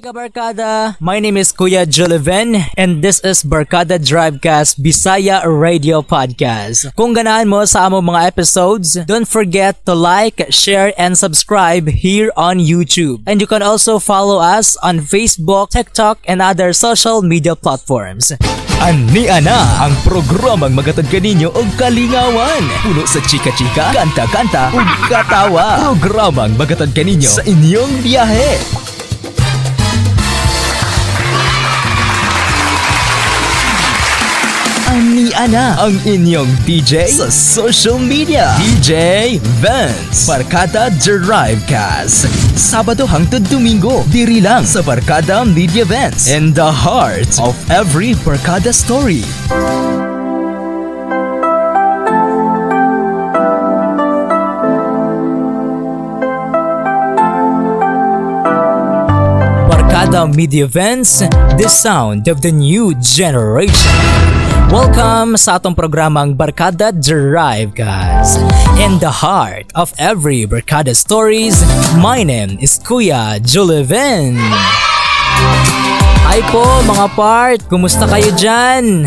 Kabarkada, my name is Kuya Juliven and this is Barkada Drivecast Bisaya Radio Podcast. Kung ganahan mo sa among mga episodes, don't forget to like, share, and subscribe here on YouTube. And you can also follow us on Facebook, TikTok, and other social media platforms. Ania na ang programang magatag kaninyo og kalingawan. Puno sa chika-chika, kanta-kanta ug katawa. Programang magatag kaninyo sa inyong biyahe. Ania na ang inyong DJ sa social media. DJ Vance, Barkada Drivecast. Sabado hangtod Domingo, diri lang sa Barkada Media Events. In the heart of every Barkada story. Barkada Media Events, the sound of the new generation. Welcome sa atong programang Barkada Drivecast. In the heart of every Barkada stories, my name is Kuya Juliven. Hi po mga part, kumusta kayo dyan?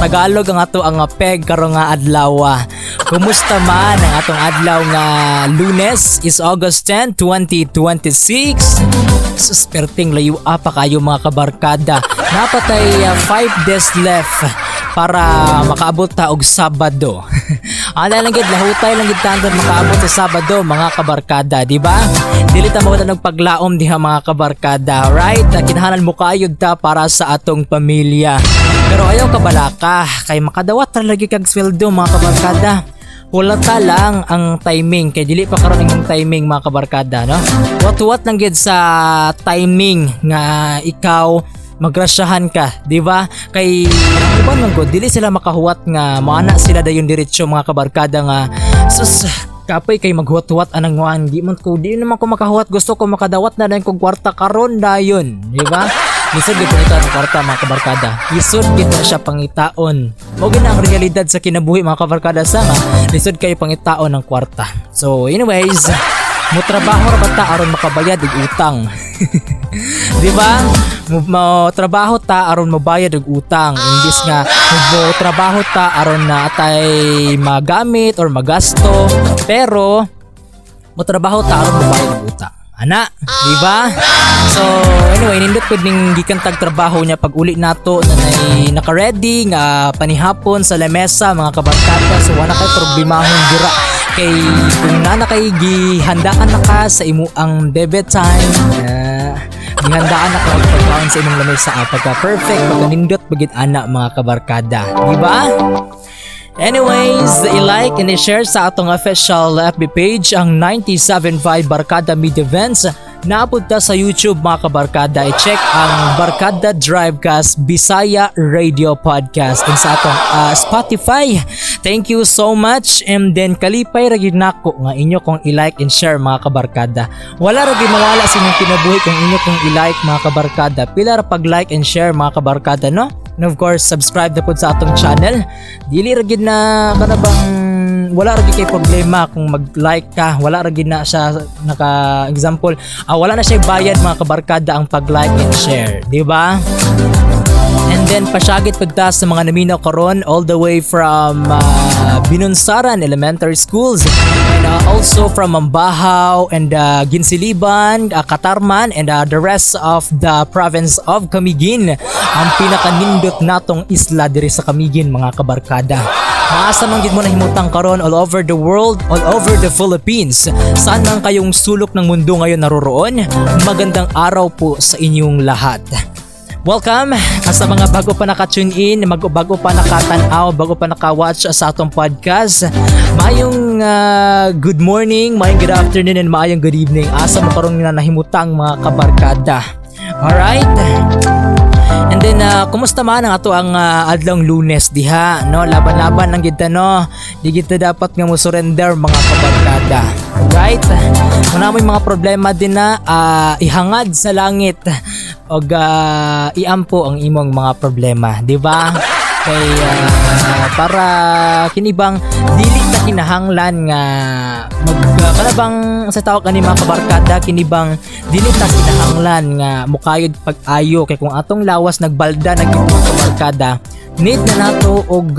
Tagalog ang ato ang peg karon nga adlaw. Kumusta man ang atong adlaw nga Lunes is August 10, 2026. Susperting layo pa kayo mga kabarkada. Napatay 5 days left para makaabot ta og Sabado. Ana lang gid lahutay lang gid tanton makaabot sa Sabado mga kabarkada, di ba? Dili ta mawala ng paglaom diha mga kabarkada, right? Kinahanglan mo kayod ta para sa atong pamilya. Pero ayaw ka balaka kay makadawat ra lagi kag sweldo mga kabarkada. Wala ta lang ang timing kay dili pa karon ang timing mga kabarkada, no? What lang gid sa timing nga ikaw magrasyahan ka, di ba? Kay uban man gud dili sila makahuwat nga maana sila dayon diretso mga kabarkada nga sus kapay kay maghuwat-huwat anang nguan di naman ko makahuwat, gusto ko makadawat na dayon kog kwarta karon dayon, di ba? Lisod gid pangita ng kwarta mga kabarkada. Lisod gid na siya pangitaon. Mao gid ang realidad sa kinabuhi mga kabarkada sa nga lisod kayo pangitaon ng kwarta. So anyways, mo trabaho ra bata aron makabayad og utang. Di ba? Mo trabaho ta aron mabayad og utang. Imbis nga mo trabaho ta aron na atay magamit or magasto, pero mo trabaho ta aron mabayad og utang. Ana, di ba? So, anyway, nindot pud ning gikantag trabaho niya pag uli nato na naka-ready nga panihapon sa lamesa mga kabarkada. So, wala kay problemahon dira kay kung na kay gihandaan na ka sa imo ang debit time. Gihandaan na ka pagkaon sa imong lamesa pagka perfect, pagka nindot bagid ana mga kabarkada, di ba? Anyways, i-like and i-share sa atong official FB page ang 97.5 Barkada Media Events. Naapunta sa YouTube mga kabarkada. I-check ang Barkada Drivecast Bisaya Radio Podcast and sa atong Spotify. Thank you so much. And then kalipay ra gyud nako nga inyo kong i-like and share mga kabarkada. Wala ra gyud mawala sa inyong kinabuhi kung inyo kong i-like mga kabarkada. Pila ra pag-like and share mga kabarkada, no? And of course, subscribe na po sa atong channel. Dili ra gyud na kana bang wala ra gyud kay problema kung mag-like ka. Wala ra gyud na siya naka example. Wala na siya bayad mga kabarkada ang pag-like and share, di ba? And then pasyagit pagta sa mga naminaw karon all the way from Binunsaran Elementary Schools and also from Mambahaw and Ginsiliban, Katarman and the rest of the province of Camiguin. Ang pinakanindot natong isla diri sa Camiguin mga kabarkada. Maasa man gid mo nahimutang karon all over the world, all over the Philippines. Saan man kayong sulok ng mundo ngayon naroroon, magandang araw po sa inyong lahat. Welcome sa mga bago pa naka-tune in, bago pa nakatanaw, bago pa naka-watch sa atong podcast. Mayong good morning, mayong good afternoon, and mayong good evening. Asa mo karon nga nahimutang mga kabarkada. Alright? And then kumusta man ang ato ang adlong Lunes diha, no? Laban-laban lang gid ta, no? Di gid ta dapat nga mo surrender mga kabarkada. Right? Kung may mga problema din na ihangad sa langit og iampo ang imong mga problema, di ba? kay para kinibang dili na kinahanglan nga kanabang sa tawag ani mga kabarkada, kinibang dili ta kinahanglan nga mukayod pag-ayo kay kung atong lawas nagbalda naging mga kabarkada, need na nato og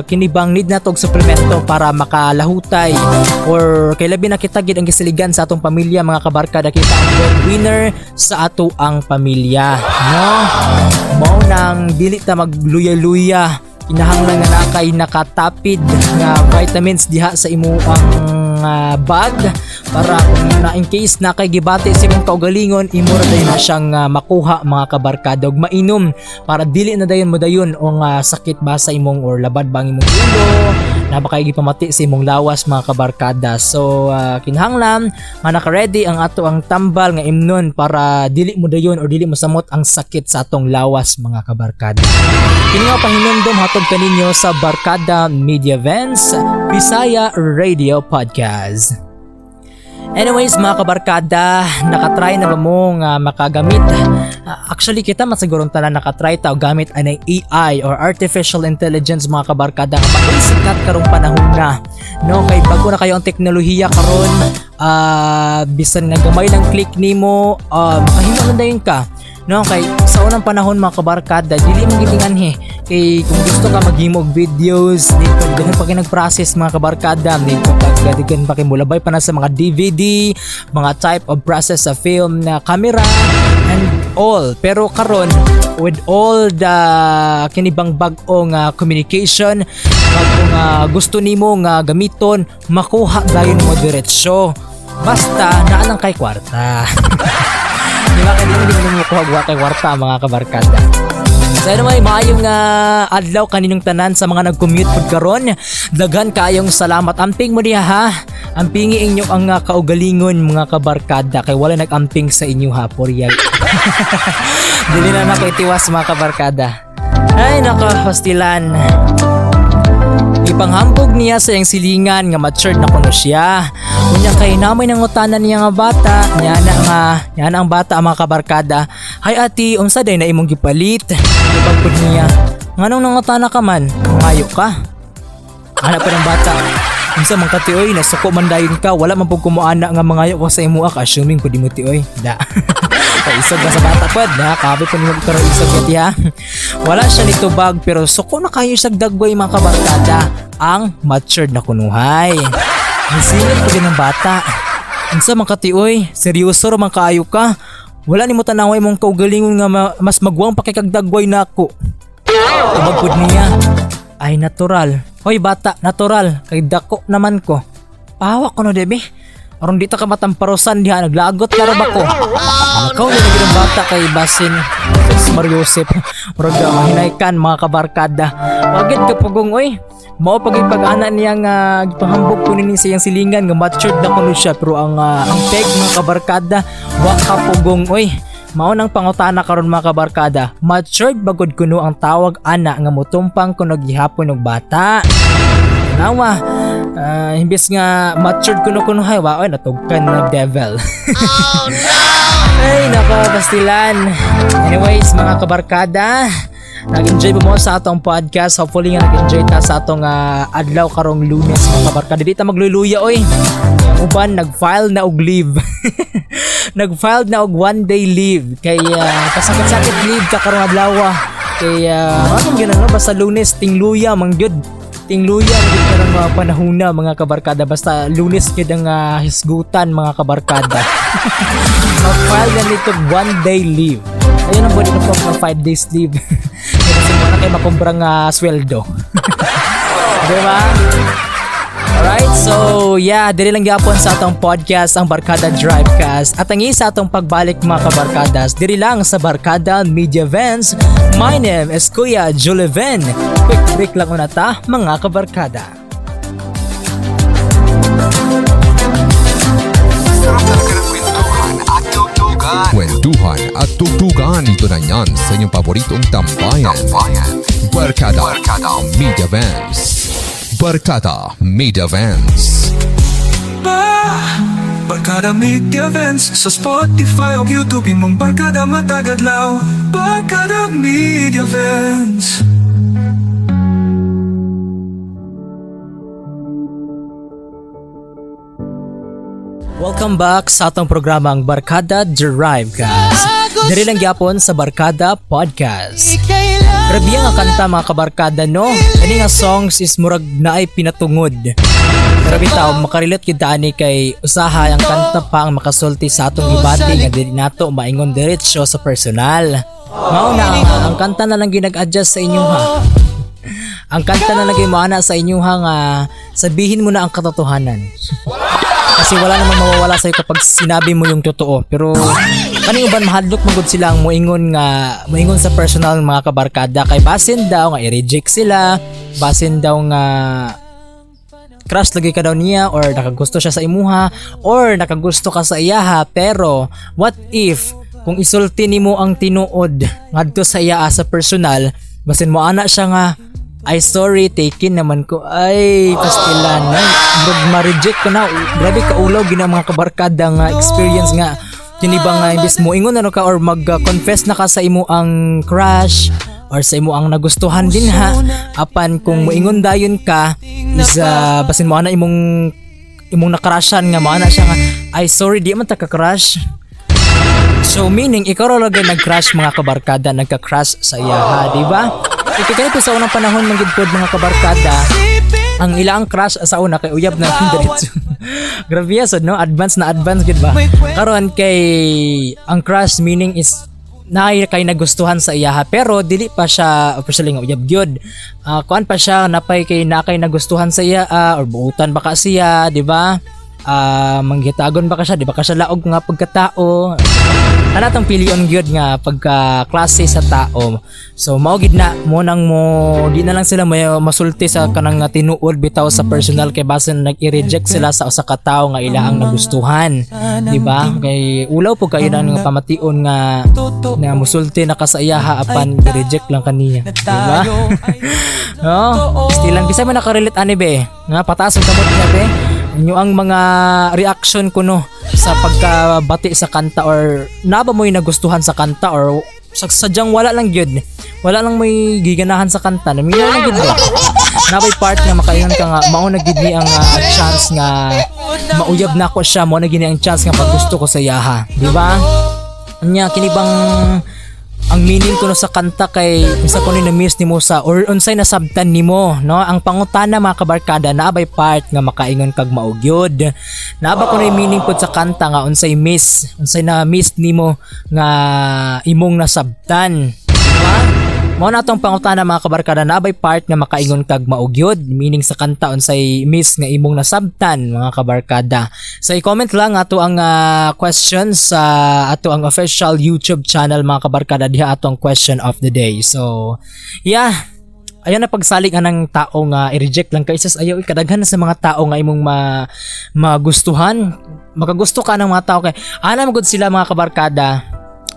kinibang need nato og suplemento para makalahutay or kay labi na kita gid ang gisiligan sa atong pamilya mga kabarkada, kita ang breadwinner sa ato ang pamilya, no? Mao nang dili ta magluya-luya, kinahanglan nga nakay nakatapid nga vitamins diha sa imo ang bag para kung na in case na kay gibati sa imong kaugalingon, imo ra dayon na siyang makuha mga kabarkada og mainom para dili na dayon mo dayon o sakit ba sa imong or labad bang imong ulo na baka gipamati sa imong lawas mga kabarkada. So kinahanglan nga naka-ready ang ato ang tambal nga imnon para dili mo dayon or dili mo samot ang sakit sa atong lawas mga kabarkada. Kini nga pahinumdom hatod kaninyo sa Barkada Media Events Bisaya Radio Podcast. Anyways mga kabarkada, nakatry na ba mo nga makagamit? Actually kita masigurong tanan nakatry ta og gamit anay AI or Artificial Intelligence mga kabarkada nga maisikat karong panahon na. No, kay bago na kayo ang teknolohiya karon, bisan nga gamay lang click nimo, makahimo na yun ka. No, kay sa unang panahon mga kabarkada, dili mo gitinganhi kay kung gusto ka maghimog videos, need pa daghan pa kay nag-process mga kabarkada, need pa daghan pa kay mulabay pa na sa mga DVD, mga type of process sa film na camera and all. Pero karon with all the kinibang bag-o nga communication, kung gusto nimo nga gamiton, makuha dayon mo diretsyo. Basta naan kay kwarta. Di ba kaya hindi mo makuha kay kwarta mga kabarkada. So anyway, maayong adlaw kaninong tanan sa mga nag-commute pod karon. Daghan kayong salamat. Amping mo diha ha. Ampingi inyo ang kaugalingon mga kabarkada kay wala nag-amping sa inyo ha poryag. Dili na nakaitiwas mga kabarkada. Ay nakahostilan. Ipanghambog niya sa iyang silingan nga matured na kuno siya. Unya kay namoy nang utanan niya nga bata, niya na ang bata ang mga kabarkada. Hay ati, unsa day na imong gipalit? Ibagpod niya. Nganong nangutana ka man? Ngayo ka. Ana pa ng bata. Unsa man ka tioy, nasuko man dayon ka, wala man pug kumuana nga mangayo ko sa imo ka, assuming pud mo tioy. Da. Kay isog sa bata pod, na kabi pa nimo karon isog gati ha. Wala siya nitubag pero suko na kayo sa dagway mga kabarkada ang matured na kunuhay. Isingit po din ng bata. Unsa man ka tioy, seryoso ra man kaayo ka. Wala nimo tanaway mong kaugalingon nga mas magwang pa kay kagdagway nako. Tubagpod niya. Ay natural. Hoy bata, natural. Kay dako naman ko. Pahawak ko no debe. Aron dito ka matamparosan diha naglagot na ra ba ko. Nakaw ni ng bata kay basin Mario Joseph. Murag hinaykan mga kabarkada. Wagit ka pugong oy. Mao pag-ana niya nga gipahambog ko nini sa iyang silingan nga matured na kuno siya pero ang peg mga kabarkada wa ka pugong oy. Mao nang pangutana karon mga kabarkada, matured bagod kuno ang tawag ana nga motumpang kuno gihapon og bata. Nawa, imbes nga matured kuno hay wa oy natugkan na devil. Oh no! Ay nako pastilan. Anyways mga kabarkada, nag-enjoy mo sa atong podcast. Hopefully nga nag-enjoy ta sa atong adlaw karong Lunes mga kabarkada. Di ta magluluya oy. Ang uban nag-file na og leave. Nag-file na og 1 day leave kay kasakit-sakit leave ka karong adlaw. Kay anong ginano basta Lunes tingluya mang gyud. Tingluya gyud karong panahona mga kabarkada. Basta Lunes gyud ang hisgutan mga kabarkada. Nag-file na nito 1 day leave. Ayun ang body na po ng 5 days leave. Kasi muna kayo makumbrang sweldo. Diba? Alright, so yeah, dili lang gyapon sa atong podcast ang Barkada Drivecast. At ang isa atong pagbalik mga kabarkadas, diri lang sa Barkada Media Events. My name is Kuya Juleven. Quick break lang una ta mga kabarkada. Kwentuhan at tugtugan ito na yan sa inyong paboritong tambayan. Barkada Media Events. Barkada Media Events. Barkada Media Events sa Spotify o YouTube imong Barkada Matagadlaw. Barkada Media Events. Welcome back sa atong programang Barkada Drive Cast. Diri lang gyapon sa Barkada Podcast. Grabe nga kanta mga kabarkada no. Kani nga songs is murag naay pinatungod. Grabe tao makarelate kita ani kay usaha ang kanta pa ang makasulti sa atong ibati nga dili nato maingon diretso sa personal. Mao na ang kanta na lang ginag-adjust sa inyo ha. Ang kanta na lagi maana sa inyo nga sabihin mo na ang katotohanan. Kasi wala namang mawawala sa'yo kapag sinabi mo yung totoo. Pero kaning uban mahadlok magud sila ang moingon sa personal ng mga kabarkada kay basin daw nga i-reject sila, basin daw nga crush lagi ka daw niya or nakagusto siya sa imuha or nakagusto ka sa iyaha. Pero what if kung isulti nimo ang tinuod ngadto sa iya sa personal, basin mo ana siya nga ay sorry, taken naman ko. Ay, pastilan. Ma-reject ko na. Grabe ka ulaw gina mga kabarkada nga experience nga. Kini ba nga imbes mo ingon ano ka or mag-confess na ka sa imo ang crush or sa imo ang nagustuhan din ha. Apan kung moingon dayon ka is basin mo ana imong nakrushan nga maana siya nga ay sorry di man ta ka-crush. So meaning ikaw ra lagi nag-crush mga kabarkada, nagka-crush sa iya ha, di ba? Ito sa unang panahon ng gidpod mga kabarkada, ang ilang crush sa una kay uyab na diretso. Grabe yun, no? Advance gid ba? Karon kay ang crush meaning is naay kay nagustuhan sa iya ha, pero dili pa siya officially nga uyab gyud. Kuan pa siya napay kay nagustuhan sa iya or buutan baka siya, di ba? Manggitagon ba ka siya, di ba ka siya laog nga pagkatao. Ano tong pilion gyud nga pagka klase sa tao. So mao gid na mo nang mo di na lang sila may masulti sa kanang tinuod bitaw sa personal kay basin nag-i-reject sila sa usa ka tawo nga ilahang nagustuhan, di ba? Kay ulaw po kayo nang pamation nga musulti na ka sa iyaha apan i-reject lang kaniya, di ba? No, stilan bisay man nakarelate ani be nga pataas ang kamot niya be. Inyo ang mga reaction ko no sa pagkabati sa kanta or naba mo yung nagustuhan sa kanta or sadyang wala lang may giganahan sa kanta na minyo lang gyud nabay part nga makaingon ka nga mao na gid ni ang chance nga mauyab na ko siya, mao na gid ni ang chance nga paggusto ko sa iyaha, di ba? Nya kini bang ang meaning ko no sa kanta kay isa ko ni na-miss nimo sa or unsay nasabtan nimo no ang pangutana mga kabarkada naabay part nga makaingon kag maugyod naaba ko na meaning pud sa kanta nga unsay na miss nimo nga imong nasabtan, diba? Mao na tong pangutana mga kabarkada naabay part nga makaingon kag maugyod meaning sa kanta unsay miss nga imong nasabtan mga kabarkada. So i-comment lang ato ang questions sa ato ang official YouTube channel mga kabarkada diha ato ang question of the day. So yeah, ayan na pagsalig ng tao nga i-reject lang kay isas ayaw ikadaghan na sa mga tao nga imong magustuhan, makagusto ka ng mga tao kay ana magud sila mga kabarkada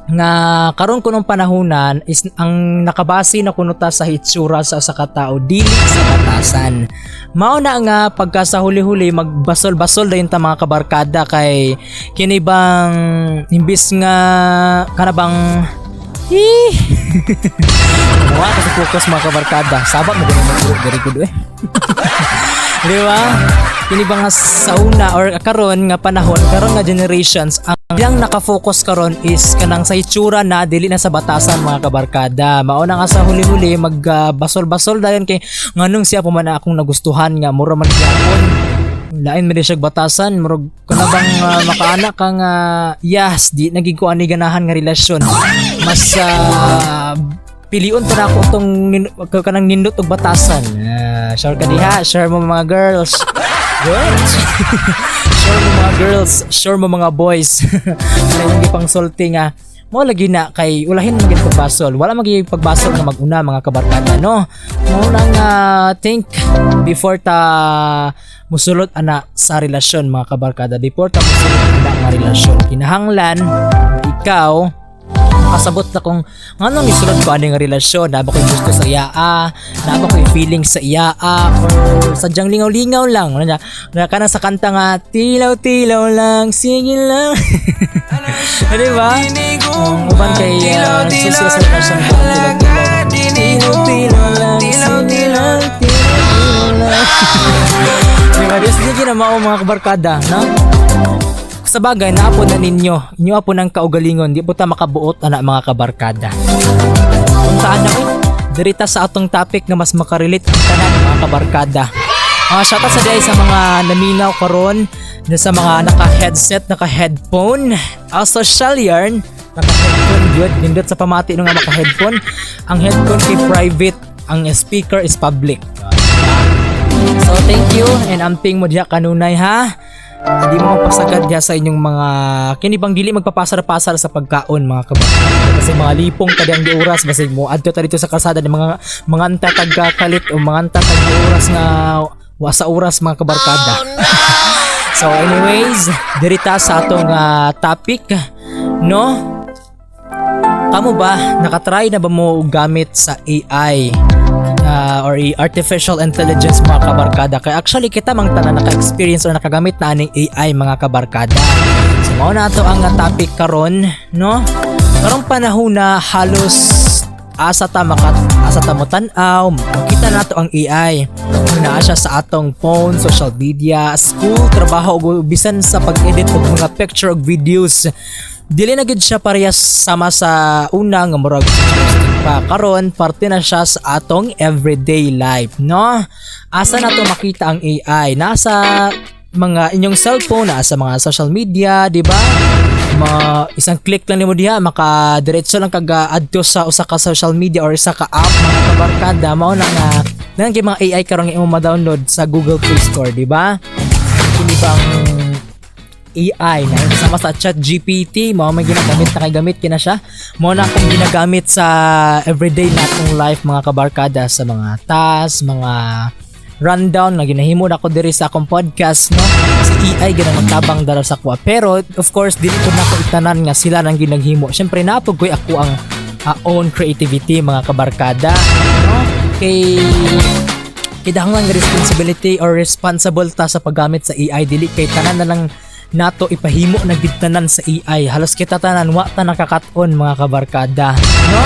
nga karon kunong panahonan is ang nakabase na kuno ta sa hitsura sa katao dili sa batasan. Mao na nga pagka sa huli-huli magbasol-basol dayon ta mga kabarkada kay kini bang imbis nga kanabang wala kasi focus mga kabarkada sabak mo very good di ba? Kini ba nga sa una or karon nga panahon, karon nga generations ang ilang nakafocus karon is kanang sa itsura na dili na sa batasan mga kabarkada. Mao na nga sa huli-huli basol-basol dayon kay nganong siya man akong nagustuhan nga mura man gyapon. Lain man siya batasan, murag kana bang makaana ka nga yes, di naging ko ani ganahan nga relasyon. Mas piliun pa na ako itong kanang nindot og batasan. Sure ka diha, sure mo mga girls. Sure mo mga girls, sure mo mga boys. Wala yung pang sulti nga. Mo lagi na kay ulahin maging pagbasol. Wala maging pagbasol na maguna mga kabarkada no. Mo nang think before ta musulot ana sa relasyon mga kabarkada. Before ta musulot ana nga relasyon. Kinahanglan ikaw makasabot na kung anong isulod ko aning relasyon, na ba ko gusto sa iya na ba ko feeling sa iya or sadyang lingaw-lingaw lang na kana sa kanta nga tilaw-tilaw lang sige lang di ba? Uban kay susiya sa relasyon tilaw-tilaw lang sige lang tilaw-tilaw lang di ba? Sige na mao mga kabarkada no? Sa bagay, naapod na ninyo. Inyo po ng kaugalingon, di po ta makabuot ana mga kabarkada. Kung saan na dirita sa atong topic nga mas makarelate ang tanan mga kabarkada. Shoutout sa diay sa mga naminaw karon, sa mga naka-headset, naka-headphone, social yarn, naka-headphone good, nindot sa pamati nung nga naka-headphone. Ang headphone kay private, ang speaker is public. So thank you and amping mo diya kanunay ha. Hindi mo mapasagad diya sa inyong mga kinibang dili magpapasar-pasar sa pagkaon mga kabarkada. Kasi mga lipong kadang di oras basta mo adto ta dito sa kalsada ng mga anta tagkalit o mga anta tag oras nga wa sa oras mga kabarkada. So anyways, dirita sa atong topic, no? Kamo ba nakatry na ba mo gamit sa AI or artificial intelligence mga kabarkada? Kaya actually kita mang tanan naka-experience or nakagamit na aning AI mga kabarkada. So mao na to ang topic karon, no? Karong panahon na halos asa ta mo tan-aw, makita nato ang AI. Naa siya sa atong phone, social media, school, trabaho ug bisan sa pag-edit og mga picture ug videos. Dili na gid siya parehas sama sa una nga murag pa karon parte na siya sa atong everyday life, no? Asa nato makita ang AI? Nasa mga inyong cellphone, nasa mga social media, di ba? Isang click lang nimo diha makadiretso lang adto sa usa ka social media or isa ka app mga kabarkada. Mao na nga nang mga AI karon nga imo ma-download sa Google Play Store, di ba? Kini bang AI na sama sa ChatGPT, mao may ginagamit na kay gamit kina siya. Mao na akong ginagamit sa everyday natong life mga kabarkada, sa mga task, mga rundown nga ginahimo na ko diri sa akong podcast, no? Si AI gina magtabang dara sa kuha. Pero of course dili ko na ko itanan nga sila nang ginaghimo. Syempre napog koy ako ang own creativity mga kabarkada, no? Kay kidahang responsibility or responsible ta sa paggamit sa AI, dili kay tanan na lang nato ipahimo na gid tanan sa AI. Halos kita tanan wa ta nakakaton mga kabarkada, no?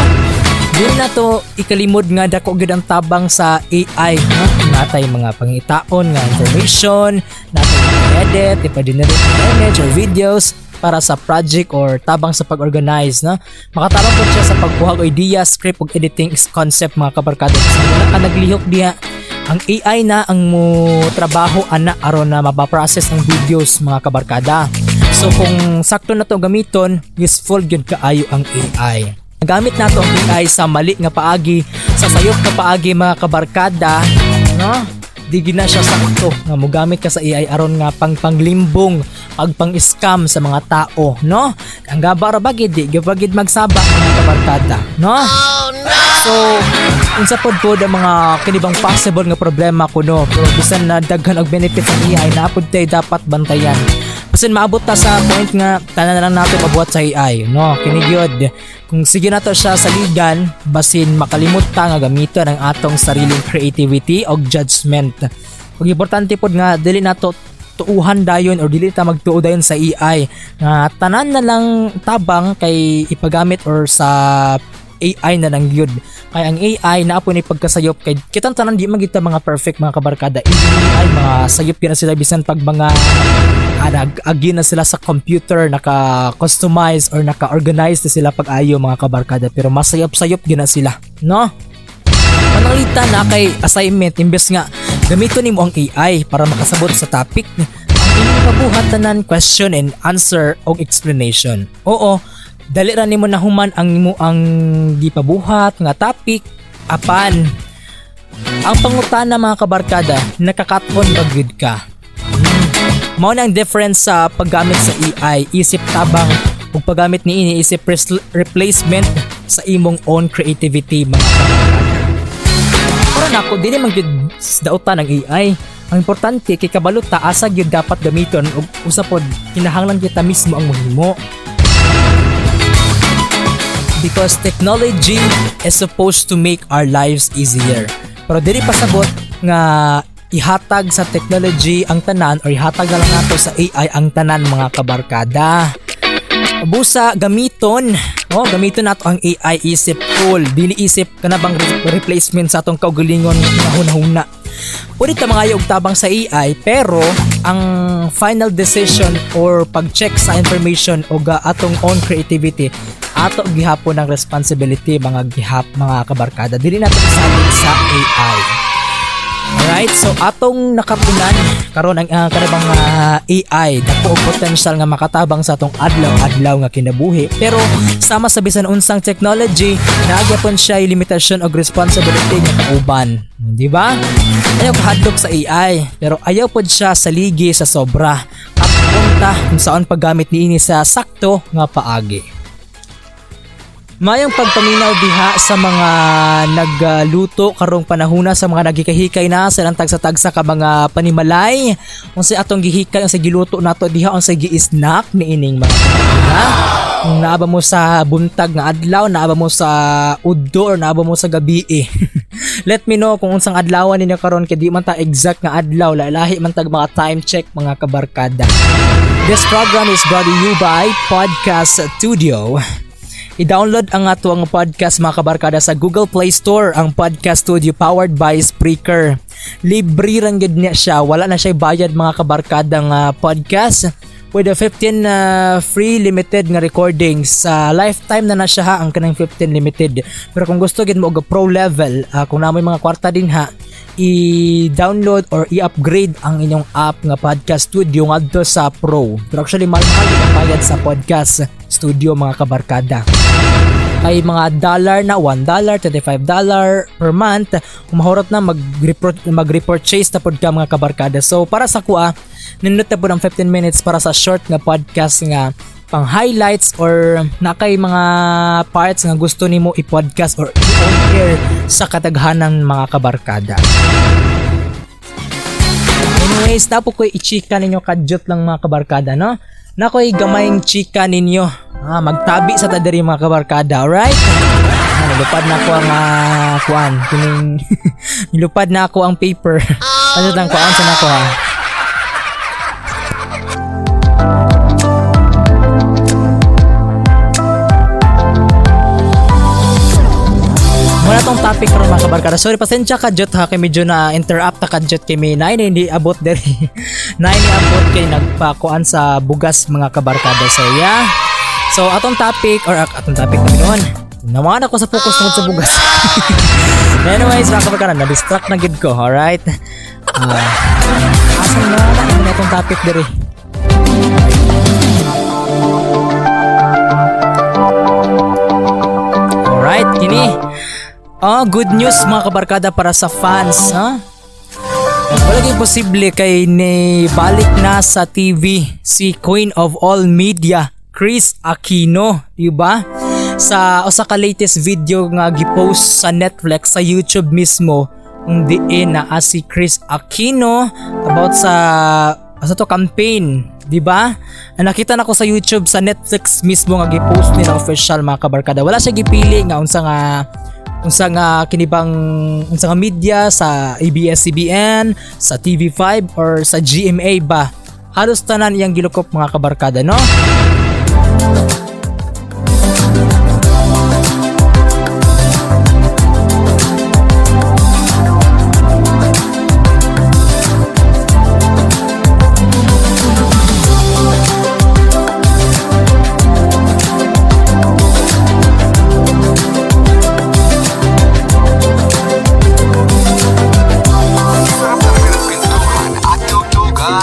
Dili na to ikalimod nga dako gid ang tabang sa AI, no? Natay mga pangitaon nga information, natay edit, ipa-generate ng image or videos para sa project or tabang sa pag-organize, no? Makatarong po siya sa pagkuha og idea, script ug editing concept mga kabarkada. Kasi wala ka naglihok diha. Ang AI na ang mo trabaho ana aron na mapaprocess ng videos mga kabarkada. So kung sakto na to gamiton, useful gyud kaayo ang AI. Gamit nato ang AI sa mali nga paagi, sa sayop nga paagi mga kabarkada, no? Di gina siya sakto nga mogamit ka sa AI aron nga panglimbong, pang-scam sa mga tao, no? Ang gabar bagid di gabagid magsaba mga kabarkada, no? So, unsa pod po ang mga kinibang possible nga problema kuno, pero bisan na daghan og benefits ng AI na pod tay dapat bantayan. Bisan maabot ta sa point nga tanan na lang nato mabuhat sa AI, no? Kini gyud kung sige nato siya sa ligan, basin makalimot ta nga gamiton ang atong sariling creativity og judgment. Ug importante pod nga dili nato tuuhan dayon or dili ta magtuo dayon sa AI nga tanan na lang tabang kay ipagamit or sa AI na lang yun. Kaya ang AI na po ni pagkasayop kay kitang tanan di magita mga perfect mga kabarkada. AI mga sayop na sila bisan pag mga agi na sila sa computer, naka-customize or naka-organize na sila pag ayo mga kabarkada, pero masayop-sayop gina sila, no? Panalita na kay assignment imbes nga gamiton nimo ang AI para makasabot sa topic, ang inyong kabuhatanan question and answer o explanation. Oo, dali ra nimo nahuman ang imo ang gipabuhat nga topic apan ang pangutana mga kabarkada nakakaton bagid ka. Mao na ang difference sa paggamit sa AI, isip tabang ug paggamit ni ini isip replacement sa imong own creativity mga kabarkada. Para nako dili man gyud dautan ng AI. Ang importante kay kabalo ta asa gyud dapat gamiton ug usa pod kinahanglan kita mismo ang mahimo. Because technology is supposed to make our lives easier. Pero dili pasabot nga ihatag sa technology ang tanan or ihatag na lang nato sa AI ang tanan mga kabarkada. Busa gamiton, gamiton nato ang AI isip tool, dili isip kanabang replacement sa atong kaugalingon nga hunahuna. Pwede ta mangayo og tabang sa AI pero ang final decision or pag-check sa information o atong own creativity ato gihapon ng responsibility mga kabarkada. Dili nato isalin sa AI. Alright, so atong nakapunan karon ang kanabang AI dako og potential nga makatabang sa atong adlaw nga kinabuhi, pero sama sa bisan unsang technology nagyapon siya limitasyon og responsibility nga kauban, di ba? Ayaw kahadlok sa AI, pero ayaw pod siya saligi sa sobra at punta kung saan paggamit niini sa sakto nga paagi. Mayong pagpaminaw diha sa mga nagluto karong panahuna, sa mga nagikahikay na sa tagsa-tagsa ka mga panimalay, unsay atong gihikay, unsay giluto nato diha, unsay gi-snack niining mga panahuna. Kung naaba mo sa buntag nga adlaw, naaba mo sa udto, or naaba mo sa gabi let me know kung unsang adlawan ninyo karon, kay di man ta exact nga adlaw, lahi man tag mga time check mga kabarkada. This program is brought to you by Podcast Studio. I-download ang ato ang podcast mga kabarkada sa Google Play Store, ang Podcast Studio powered by Spreaker. Libre lang gid niya siya, wala na siya bayad mga kabarkadang podcast. With a 15 free limited nga recordings, lifetime na siya ang kanang 15 limited. Pero kung gusto gid mo og pro level, kung namoy mga kwarta din i-download or i-upgrade ang inyong app nga Podcast Studio ngadto sa Pro. Pero actually mahal ang bayad sa Podcast Studio mga kabarkada. Ay mga dollar na $1, $25 per month, umahorot na mag-repurchase na pod ka mga kabarkada. So para sa kuha, nindot na po ng 15 minutes para sa short nga podcast nga pang highlights or nakay mga parts nga gusto nimo i-podcast or i-on-air sa kataghanang mga kabarkada. Anyways, tapo ko i-chika ninyo kadyot lang mga kabarkada, no? Nakoy gamayng chika ninyo. Magtabi sa tadiri mga kabarkada, alright? Nilupad na ako ang kuan. Nilupad na ako ang paper. Ano tang kuan sa nako ha? Muna tong topic karon mga kabarkada. Sorry, pasensya ka jud ha, kay medyo na interrupt ka jud kay may hindi abot diri. Abot kay nagpakuan sa bugas mga kabarkada. So yeah. So atong topic noon. Naman ako sa focus tungod sa bugas. Anyways, mga kabarkada, na-distract na gid ko, alright? Asan na itong topic diri? Alright, kini. Good news mga kabarkada para sa fans, ha? Wala kay posible kay ni balik na sa TV si Queen of All Media, Kris Aquino, diba? Sa usa ka latest video nga gipost sa Netflix, sa YouTube mismo, kung diin na si Kris Aquino about sa to campaign, diba? Nakita na ko sa YouTube, sa Netflix mismo nga gipost nila official mga kabarkada. Wala siya gipili nga unsa nga kinibang unsa nga media, sa ABS-CBN, sa TV5 or sa GMA ba. Halos tanan iyang gilukop mga kabarkada, no?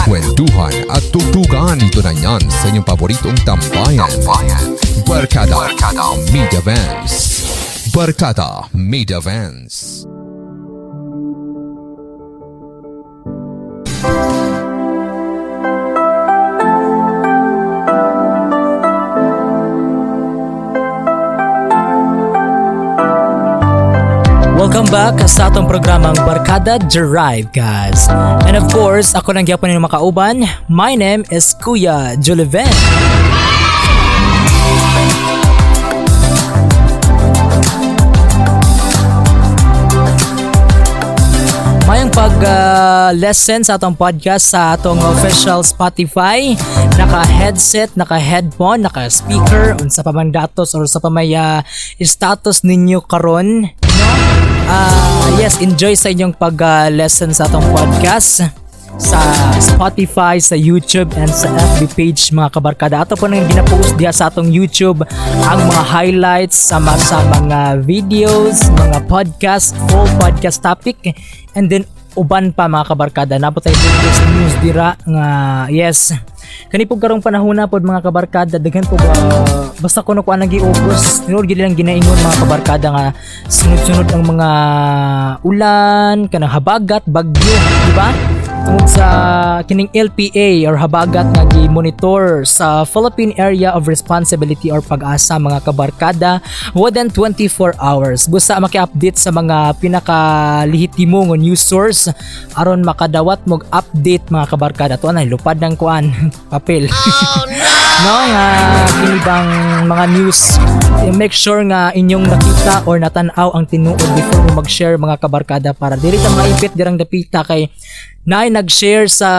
Kwentuhan at tugtugan, ito na yan sa inyong paboritong tambayan. Barkada Media Vans. Barkada Media Vans. Welcome back sa atong programang Barkada Drive, guys. And of course, ako nang gyapon ninyo makauban. My name is Kuya Juliven. Mayang pag-lesson sa atong podcast sa atong official Spotify, naka-headset, naka-headphone, naka-speaker, unsa pa man datos or sa pa may status ninyo karon, no? Yes, enjoy sa inyong pag-lesson sa atong podcast. sa Spotify, sa YouTube, and sa FB page mga kabarkada. Ato po nang gina-post diha sa atong YouTube ang mga highlights sa mga videos, mga podcast, full podcast topic, and then uban pa mga kabarkada. Napot tayo latest news dira nga yes. Kani po karong panahon na pod mga kabarkada, daghan po basta kuno ko anang giubos, tinuod gid lang ginaingon mga kabarkada nga sunod-sunod ang mga ulan, kanang habagat, bagyo, di ba? Tungod sa kining LPA or habagat nga gi-monitor sa Philippine Area of Responsibility or Pag-asa mga kabarkada within 24 hours. Busa maki-update sa mga pinakalihitimo nga news source aron makadawat mog update mga kabarkada. To anay lupad ng kuan papel. No nga kinibang mga news, make sure nga inyong nakita or natanaw ang tinuod before mo mag-share mga kabarkada para dili ta maipit dirang dapita kay naay nag-share sa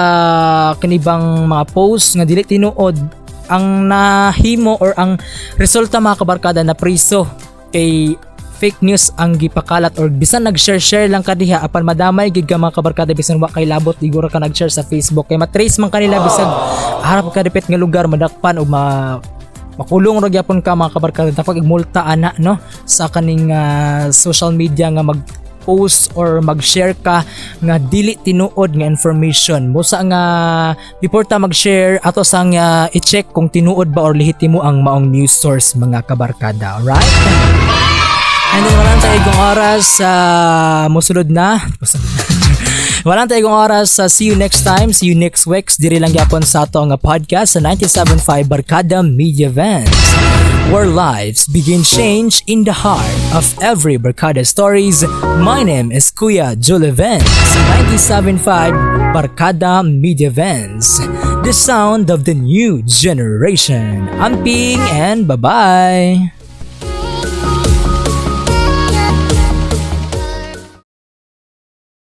kanibang mga post nga dili tinuod ang nahimo or ang resulta mga kabarkada na priso kay fake news ang gipakalat or bisan nag-share lang ka diha apan madamay gid ka mga kabarkada bisan wa kay labot iguro ka nag-share sa Facebook kay matrace man kanila bisan harap ka dipit nga lugar madakpan o makulong ra gyapon ka mga kabarkada tapos igmulta ana no sa kaning social media nga mag-post or mag-share ka nga dili tinuod nga information. Busa nga before ta mag-share ato sang i-check kung tinuod ba or lehitimo ang maong news source mga kabarkada. Alright? And then wala tayong oras sa musulod na. Wala tayong oras sa see you next time, see you next week. Diri lang yapon sa ato nga podcast sa 97.5 Barkada Media Vans, where lives begin change in the heart of every Barkada stories. My name is Kuya Julie Vans, 97.5 Barkada Media Vans, the sound of the new generation. Amping and bye-bye.